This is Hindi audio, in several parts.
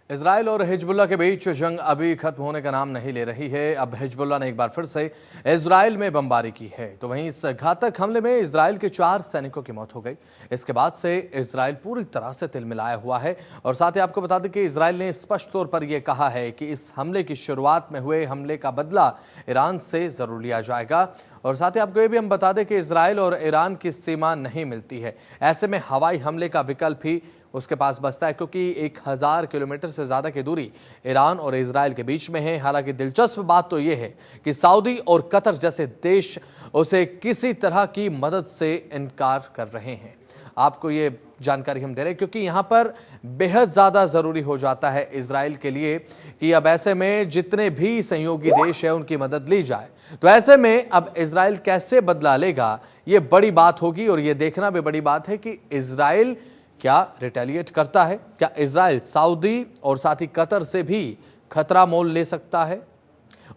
इजराइल और हिजबुल्लाह के बीच जंग अभी खत्म होने का नाम नहीं ले रही है। अब हिजबुल्लाह ने एक बार फिर से इजराइल में बमबारी की है। तो वहीं इस घातक हमले में इजराइल के 4 सैनिकों की मौत हो गई। इसके बाद से इजराइल पूरी तरह से तिलमिलाया हुआ है। और साथ ही आपको बता दें कि इजराइल ने स्पष्ट तौर पर यह कहा है कि इस हमले की शुरुआत में हुए हमले का बदला ईरान से जरूर लिया जाएगा। और साथ ही आपको ये भी हम बता दें कि इजराइल और ईरान की सीमा नहीं मिलती है। ऐसे में हवाई हमले का विकल्प ही उसके पास बचता है, क्योंकि 1000 किलोमीटर से ज़्यादा की दूरी ईरान और इजराइल के बीच में है। हालांकि दिलचस्प बात तो ये है कि सऊदी और कतर जैसे देश उसे किसी तरह की मदद से इनकार कर रहे हैं। आपको ये जानकारी हम दे रहे हैं क्योंकि यहाँ पर बेहद ज़्यादा ज़रूरी हो जाता है इजराइल के लिए कि अब ऐसे में जितने भी सहयोगी देश हैं उनकी मदद ली जाए। तो ऐसे में अब इजराइल कैसे बदला लेगा, ये बड़ी बात होगी। और ये देखना भी बड़ी बात है कि इजराइल क्या रिटेलिएट करता है, क्या इजराइल सऊदी और साथ ही कतर से भी खतरा मोल ले सकता है।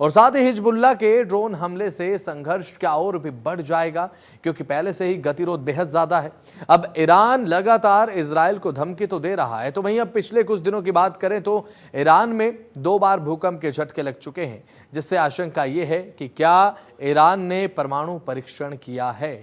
और साथ ही हिजबुल्लाह के ड्रोन हमले से संघर्ष क्या और भी बढ़ जाएगा, क्योंकि पहले से ही गतिरोध बेहद ज्यादा है। अब ईरान लगातार इजराइल को धमकी तो दे रहा है। तो वहीं अब पिछले कुछ दिनों की बात करें तो ईरान में 2 बार भूकंप के झटके लग चुके हैं, जिससे आशंका यह है कि क्या ईरान ने परमाणु परीक्षण किया है।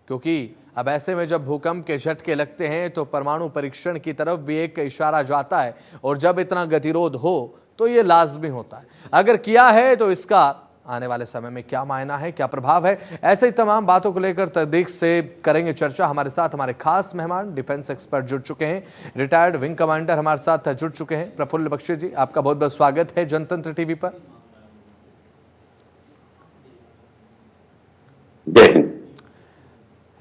क्योंकि अब ऐसे में जब भूकंप के झटके लगते हैं तो परमाणु परीक्षण की तरफ भी एक इशारा जाता है। और जब इतना गतिरोध हो तो ये लाजमी होता है। अगर किया है तो इसका आने वाले समय में क्या मायना है, क्या प्रभाव है, ऐसे ही तमाम बातों को लेकर तहकीक से करेंगे चर्चा। हमारे साथ हमारे खास मेहमान डिफेंस एक्सपर्ट जुड़ चुके हैं, रिटायर्ड विंग कमांडर हमारे साथ जुड़ चुके हैं। प्रफुल्ल बख्शी जी, आपका बहुत बहुत स्वागत है जनतंत्र टीवी पर।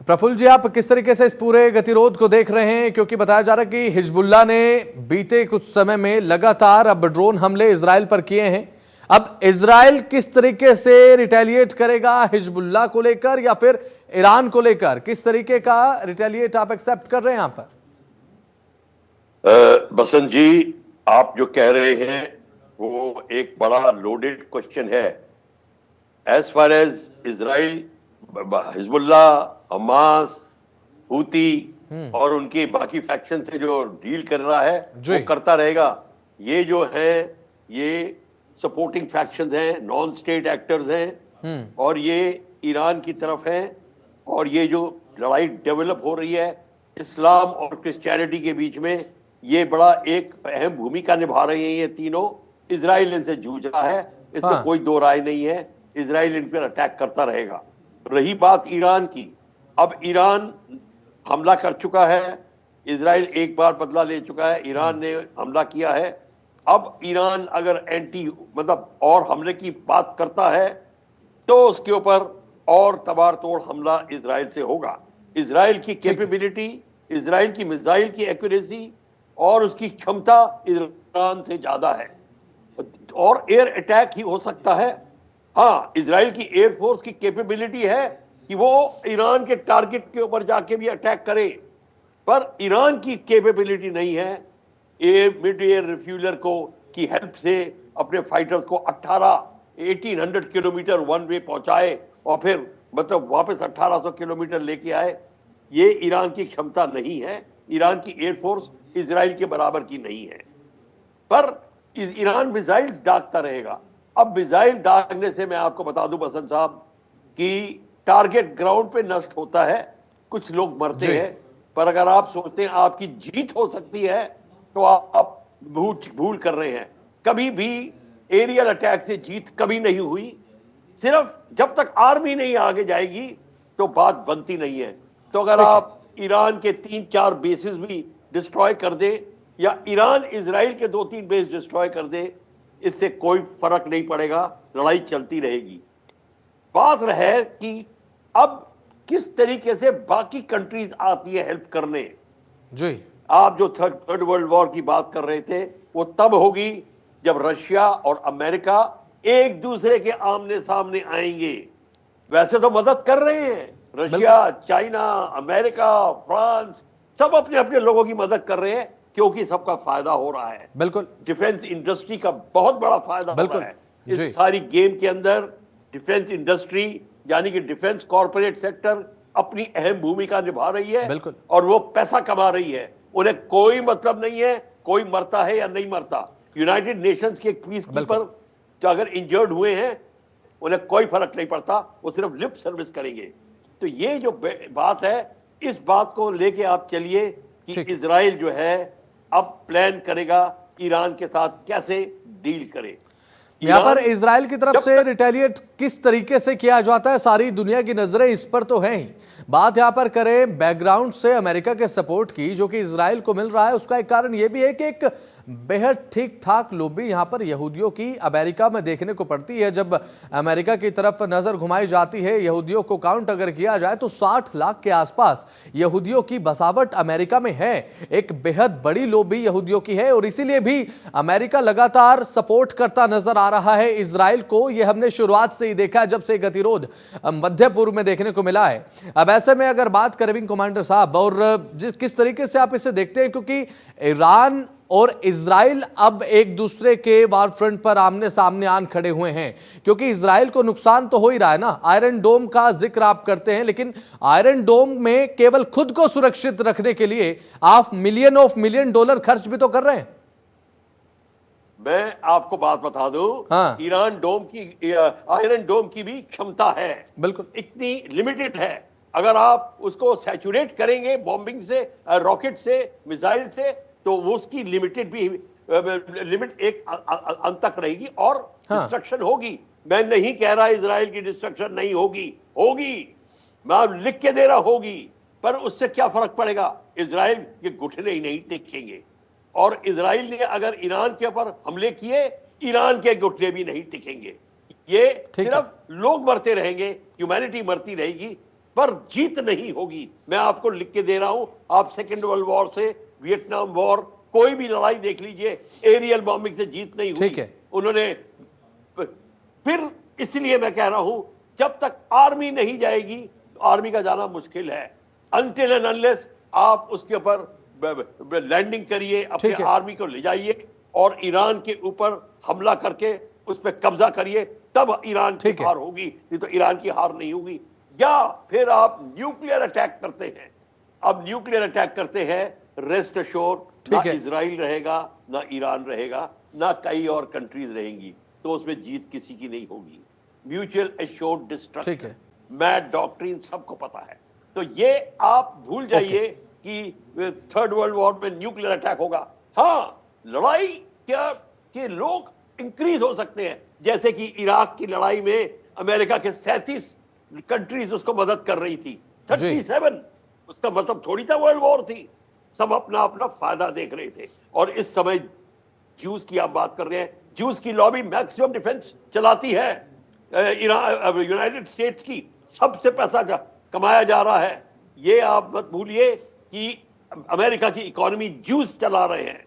प्रफुल्ल जी, आप किस तरीके से इस पूरे गतिरोध को देख रहे हैं, क्योंकि बताया जा रहा है कि हिजबुल्लाह ने बीते कुछ समय में लगातार अब ड्रोन हमले इजराइल पर किए हैं। अब इजराइल किस तरीके से रिटेलिएट करेगा हिजबुल्लाह को लेकर या फिर ईरान को लेकर, किस तरीके का रिटेलिएट आप एक्सेप्ट कर रहे हैं यहां पर? बसंत जी, आप जो कह रहे हैं वो एक बड़ा लोडेड क्वेश्चन है। As far as Israel, Hezbollah, Hamas, Houthi और उनके बाकी फैक्शन से जो डील कर रहा है वो करता रहेगा। ये जो है ये सपोर्टिंग फैक्शंस हैं, नॉन स्टेट एक्टर्स हैं और ये ईरान की तरफ हैं। और ये जो लड़ाई डेवलप हो रही है इस्लाम और क्रिश्चियनिटी के बीच में, ये बड़ा एक अहम भूमिका निभा रहे हैं ये तीनों। इजराइल इनसे जूझ रहा है, इसमें कोई दो राय नहीं है। इजराइल इन पर अटैक करता रहेगा। रही बात ईरान की, अब ईरान हमला कर चुका है, इजराइल एक बार बदला ले चुका है, ईरान ने हमला किया है। अब ईरान अगर एंटी मतलब और हमले की बात करता है तो उसके ऊपर और तबारतोड़ हमला इजराइल से होगा। इजराइल की कैपेबिलिटी, इजराइल की मिसाइल की एक्यूरेसी और उसकी क्षमता ईरान से ज्यादा है और एयर अटैक ही हो सकता है। हाँ, इजराइल की एयरफोर्स की कैपेबिलिटी है कि वो ईरान के टारगेट के ऊपर जाके भी अटैक करे, पर ईरान की कैपेबिलिटी नहीं है मिड एयर रिफ्यूलर को की हेल्प से अपने फाइटर्स को 1800 किलोमीटर वन वे पहुंचाए और फिर मतलब वापस 1800 किलोमीटर लेके आए। ये ईरान की क्षमता नहीं है। ईरान की एयरफोर्स इजराइल के बराबर की नहीं है। पर ईरान मिसाइल्स दागता रहेगा। अब मिसाइल दागने से मैं आपको बता दूं बसंत साहब कि टारगेट ग्राउंड पे नष्ट होता है, कुछ लोग मरते हैं, पर अगर आप सोचते हैं आपकी जीत हो सकती है तो आप भूल कर रहे हैं। कभी भी एरियल अटैक से जीत कभी नहीं हुई। सिर्फ जब तक आर्मी नहीं आगे जाएगी तो बात बनती नहीं है। तो अगर आप ईरान के 3-4 बेसिस भी डिस्ट्रॉय कर दे या ईरान इजराइल के 2-3 बेस डिस्ट्रॉय कर दे, इससे कोई फर्क नहीं पड़ेगा, लड़ाई चलती रहेगी। बात है कि अब किस तरीके से बाकी कंट्रीज आती है हेल्प करने। जी, आप जो थर्ड वर्ल्ड वॉर की बात कर रहे थे वो तब होगी जब रशिया और अमेरिका एक दूसरे के आमने सामने आएंगे। वैसे तो मदद कर रहे हैं, रशिया, चाइना, अमेरिका, फ्रांस सब अपने अपने लोगों की मदद कर रहे हैं क्योंकि सबका फायदा हो रहा है। बिल्कुल, डिफेंस इंडस्ट्री का बहुत बड़ा फायदा हो रहा है इस सारी गेम के अंदर। डिफेंस इंडस्ट्री यानी कि डिफेंस कॉर्पोरेट सेक्टर अपनी अहम भूमिका निभा रही है और वो पैसा कमा रही है। उन्हें कोई मतलब नहीं है कोई मरता है या नहीं मरता। यूनाइटेड नेशंस के एक पीस कीपर जो अगर इंजर्ड हुए हैं उन्हें कोई फर्क नहीं पड़ता, वो सिर्फ लिप सर्विस करेंगे। तो ये जो बात है, इस बात को लेके आप चलिए कि इजराइल जो है अब प्लान करेगा ईरान के साथ कैसे डील करे। यहाँ पर इजराइल की तरफ से रिटेलिएट किस तरीके से किया जाता है, सारी दुनिया की नजरें इस पर तो हैं ही। बात यहाँ पर करें बैकग्राउंड से अमेरिका के सपोर्ट की जो कि इजराइल को मिल रहा है, उसका एक कारण यह भी है कि एक बेहद ठीक ठाक लॉबी यहाँ पर यहूदियों की अमेरिका में देखने को पड़ती है। जब अमेरिका की तरफ नजर घुमाई जाती है, यहूदियों को काउंट अगर किया जाए तो 60 लाख के आसपास यहूदियों की बसावट अमेरिका में है। एक बेहद बड़ी लॉबी यहूदियों की है और इसीलिए भी अमेरिका लगातार सपोर्ट करता नजर आ रहा है इजराइल को। यह हमने शुरुआत से ही देखा जब से गतिरोध मध्य पूर्व में देखने को मिला है। अब ऐसे में अगर बात करें विंग कमांडर साहब, और किस तरीके से आप इसे देखते हैं, क्योंकि ईरान और इजराइल अब एक दूसरे के वार फ्रंट पर आमने सामने आन खड़े हुए हैं, क्योंकि इजराइल को नुकसान तो हो ही रहा है ना। आयरन डोम का जिक्र आप करते हैं, लेकिन आयरन डोम में केवल खुद को सुरक्षित रखने के लिए आप $मिलियन खर्च भी तो कर रहे हैं। मैं आपको बात बता दूं, हाँ। आयरन डोम की भी क्षमता है, बिल्कुल इतनी लिमिटेड है। अगर आप उसको सैचुरेट करेंगे बॉम्बिंग से, रॉकेट से, मिसाइल से, तो वो उसकी लिमिट एक अंत तक रहेगी और डिस्ट्रक्शन होगी। मैं नहीं कह रहा इजराइल की डिस्ट्रक्शन नहीं होगी, मैं लिख के दे रहा होगी, पर उससे क्या फर्क पड़ेगा? इजराइल के घुटने ही नहीं टिकेंगे, और इजराइल ने अगर ईरान के ऊपर हमले किए, ईरान के घुटने भी नहीं टिकेंगे। ये सिर्फ लोग मरते रहेंगे, ह्यूमैनिटी मरती रहेगी, पर जीत नहीं होगी। मैं आपको लिख के दे रहा हूं, आप सेकेंड वर्ल्ड वॉर से, वियतनाम वॉर, कोई भी लड़ाई देख लीजिए, एरियल बॉम्बिंग से जीत नहीं हुई। उन्होंने फिर, इसलिए मैं कह रहा हूं, जब तक आर्मी नहीं जाएगी तो आर्मी का जाना मुश्किल है। अनटिल एंड अनलेस आप उसके ऊपर लैंडिंग करिए, अपने आर्मी को ले जाइए और ईरान के ऊपर हमला करके उस पर कब्जा करिए, तब ईरान की हार होगी, नहीं तो ईरान की हार नहीं होगी। या फिर आप न्यूक्लियर अटैक करते हैं। अब न्यूक्लियर अटैक करते हैं, रेस्ट अश्योर ना इजराइल रहेगा, ना ईरान रहेगा, ना कई और कंट्रीज रहेंगी, तो उसमें जीत किसी की नहीं होगी। Mutual assured destruction, mad doctrine सबको पता है। तो ये आप भूल जाइए कि थर्ड वर्ल्ड वॉर में न्यूक्लियर अटैक होगा। हाँ, लड़ाई क्या के लोग इंक्रीज हो सकते हैं, जैसे कि इराक की लड़ाई में अमेरिका के 37 कंट्रीज उसको मदद कर रही थी, 37। उसका मतलब थोड़ी सा वर्ल्ड वॉर थी, सब अपना अपना फायदा देख रहे थे। और इस समय ज्यूज की आप बात कर रहे हैं, ज्यूज की लॉबी मैक्सिमम डिफेंस चलाती है। यूनाइटेड स्टेट्स की सबसे पैसा कमाया जा रहा है। ये आप मत भूलिए कि अमेरिका की इकोनॉमी ज्यूज चला रहे हैं,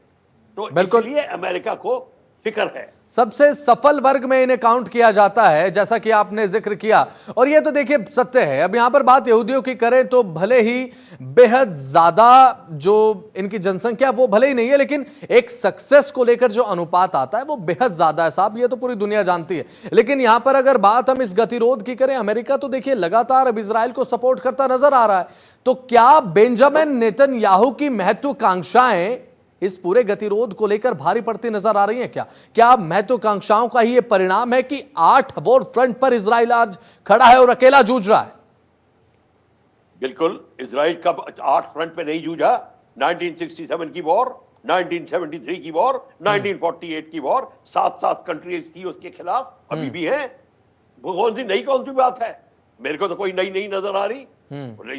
तो इसलिए अमेरिका को फिक्र है। सबसे सफल वर्ग में इन्हें काउंट किया जाता है, जैसा कि आपने जिक्र किया, और ये तो देखिए सत्य है। अब यहां पर बात यहूदियों की करें तो भले ही बेहद ज्यादा जो इनकी जनसंख्या वो भले ही नहीं है, लेकिन एक सक्सेस को लेकर जो अनुपात आता है वो बेहद ज्यादा है साहब, ये तो पूरी दुनिया जानती है। लेकिन यहां पर अगर बात हम इस गतिरोध की करें, अमेरिका तो देखिए लगातार अब इजराइल को सपोर्ट करता नजर आ रहा है। तो क्या बेंजामिन नेतन्याहू की महत्वाकांक्षाएं इस पूरे गतिरोध को लेकर भारी पड़ती नजर आ रही हैं? क्या महत्वाकांक्षाओं का ही ये परिणाम है कि 8 वॉर फ्रंट पर इजराइल आज खड़ा है और अकेला जूझ रहा है? बिल्कुल, इजराइल कब 8 फ्रंट पे नहीं जूझा? 1967 की वॉर, 1973 की वॉर, 1948 की वॉर, 7 कंट्रीज थी उसके खिलाफ, अभी भी है। वो कौन सी बात है? मेरे को तो कोई नई नजर आ रही।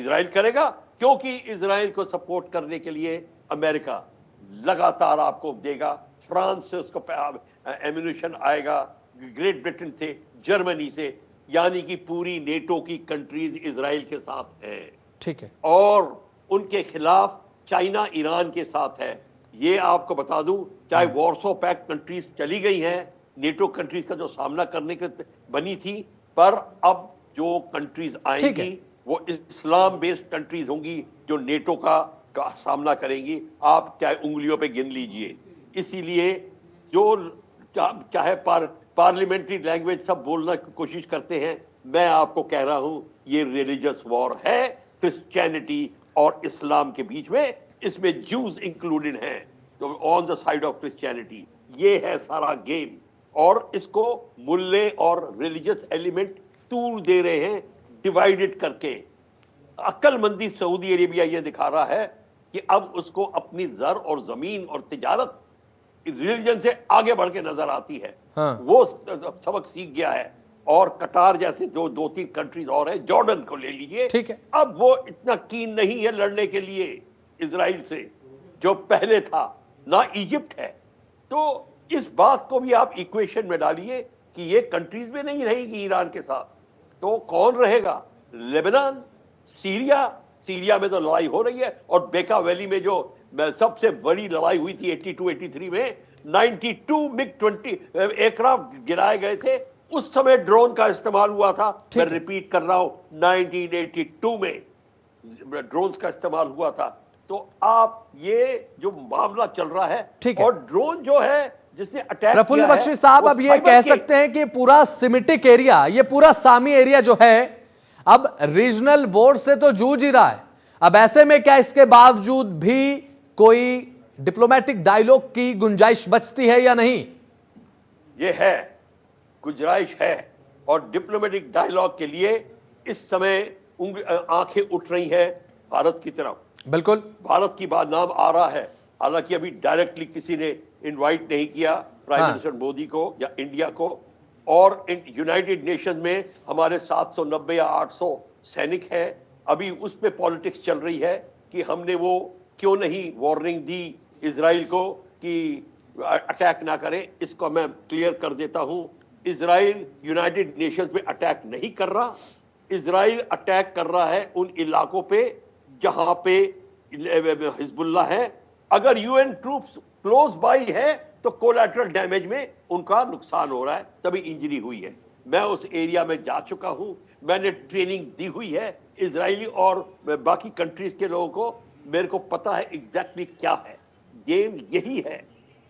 इजराइल करेगा, क्योंकि इजराइल को सपोर्ट करने के लिए अमेरिका लगातार आपको देगा। फ्रांस से उसको एम्यूनिशन आएगा, ग्रेट ब्रिटेन से, जर्मनी से, यानी कि पूरी नेटो की कंट्रीज इजराइल के साथ है। ठीक है। और उनके खिलाफ चाइना ईरान के साथ है। ये आपको बता दूं, चाहे वॉर्सो पैक्ट कंट्रीज चली गई हैं, नेटो कंट्रीज का जो सामना करने के बनी थी, पर अब जो कंट्रीज आएंगी वो इस्लाम बेस्ड कंट्रीज होंगी जो नेटो का सामना करेंगी। आप चाहे उंगलियों पे गिन लीजिए। इसीलिए जो चाहे पार्लियामेंट्री लैंग्वेज सब बोलना की कोशिश करते हैं, मैं आपको कह रहा हूं ये रिलीजियस वॉर है क्रिश्चियनिटी और इस्लाम के बीच में। इसमें ज्यूज इंक्लूडेड हैं, तो on the side of Christianity. ये है सारा गेम, और इसको मुल्ले और रिलीजियस एलिमेंट तूल दे रहे हैं डिवाइडेड करके। अक्लमंदी सऊदी अरेबिया ये दिखा रहा है कि अब उसको अपनी जर और जमीन और तिजारत रिलीजन से आगे बढ़ के नजर आती है। हाँ। वो सबक सीख गया है। और कटार जैसे जो 2-3 कंट्रीज और है, जॉर्डन को ले लीजिए, ठीक है, अब वो इतना कीन नहीं है लड़ने के लिए इजराइल से जो पहले था, ना इजिप्ट है। तो इस बात को भी आप इक्वेशन में डालिए कि ये कंट्रीज में नहीं रहेगी ईरान के साथ, तो कौन रहेगा? लेबनान, सीरिया में तो लड़ाई हो रही है, और बेका वैली में जो सबसे बड़ी लड़ाई हुई थी 82-83 में, 92 मिग-20 एयरक्राफ्ट गिराए गए थे, उस समय ड्रोन का इस्तेमाल हुआ था। मैं रिपीट कर रहा हूं, 1982 में ड्रोन्स का इस्तेमाल हुआ था। तो आप ये जो मामला चल रहा है, और ड्रोन जो है जिसने अटैक प्रफुल्ल बख्शी साहब, अब ये कह सकते हैं कि पूरा सिमेटिक एरिया, ये पूरा सामी एरिया जो है, अब रीजनल वॉर से तो जूझ ही रहा है। अब ऐसे में क्या इसके बावजूद भी कोई डिप्लोमेटिक डायलॉग की गुंजाइश बचती है या नहीं? ये है, गुंजाइश है, और डिप्लोमेटिक डायलॉग के लिए इस समय आंखें उठ रही हैं भारत की तरफ। बिल्कुल, भारत की बात नाम आ रहा है, हालांकि अभी डायरेक्टली किसी ने इनवाइट नहीं किया प्राइम मिनिस्टर मोदी को या इंडिया को। और यूनाइटेड नेशंस में हमारे 790 या 800 सैनिक हैं। अभी उस पे पॉलिटिक्स चल रही है कि हमने वो क्यों नहीं वार्निंग दी इजराइल को कि अटैक ना करें। इसको मैं क्लियर कर देता हूं, इजराइल यूनाइटेड नेशंस पे अटैक नहीं कर रहा। इजराइल अटैक कर रहा है उन इलाकों पे जहां पे हिजबुल्ला है। अगर यूएन ट्रूप्स क्लोज बाई है तो कोलैटरल डैमेज में उनका नुकसान हो रहा है, तभी इंजरी हुई है। मैं उस एरिया में जा चुका हूं, मैंने ट्रेनिंग दी हुई है इजरायली और बाकी कंट्रीज के लोगों को। मेरे को पता है एग्जैक्टली क्या है। गेम यही है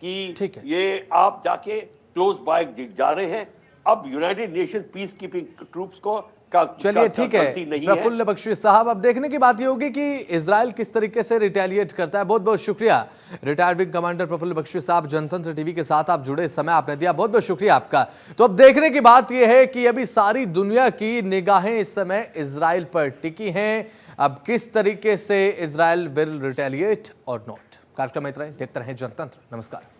कि ये आप जाके क्लोज बाय जा रहे हैं। अब United nation peace keeping troops को चलिए ठीक है प्रफुल्ल बख्शी साहब, अब देखने की बात ये होगी कि इजराइल किस तरीके से रिटेलिएट करता है। बहुत बहुत शुक्रिया retired wing commander Praful Bakshi साहब, जनतंत्र टीवी के साथ आप जुड़े, समय आपने दिया, बहुत बहुत शुक्रिया आपका। तो अब देखने की बात यह है कि अभी सारी दुनिया की निगाहें इस समय इजराइल पर टिकी हैं। अब किस तरीके से इजराइल विल रिटेलिएट और नॉट। कार्यक्रम में इतना ही, देखते रहें जनतंत्र। नमस्कार।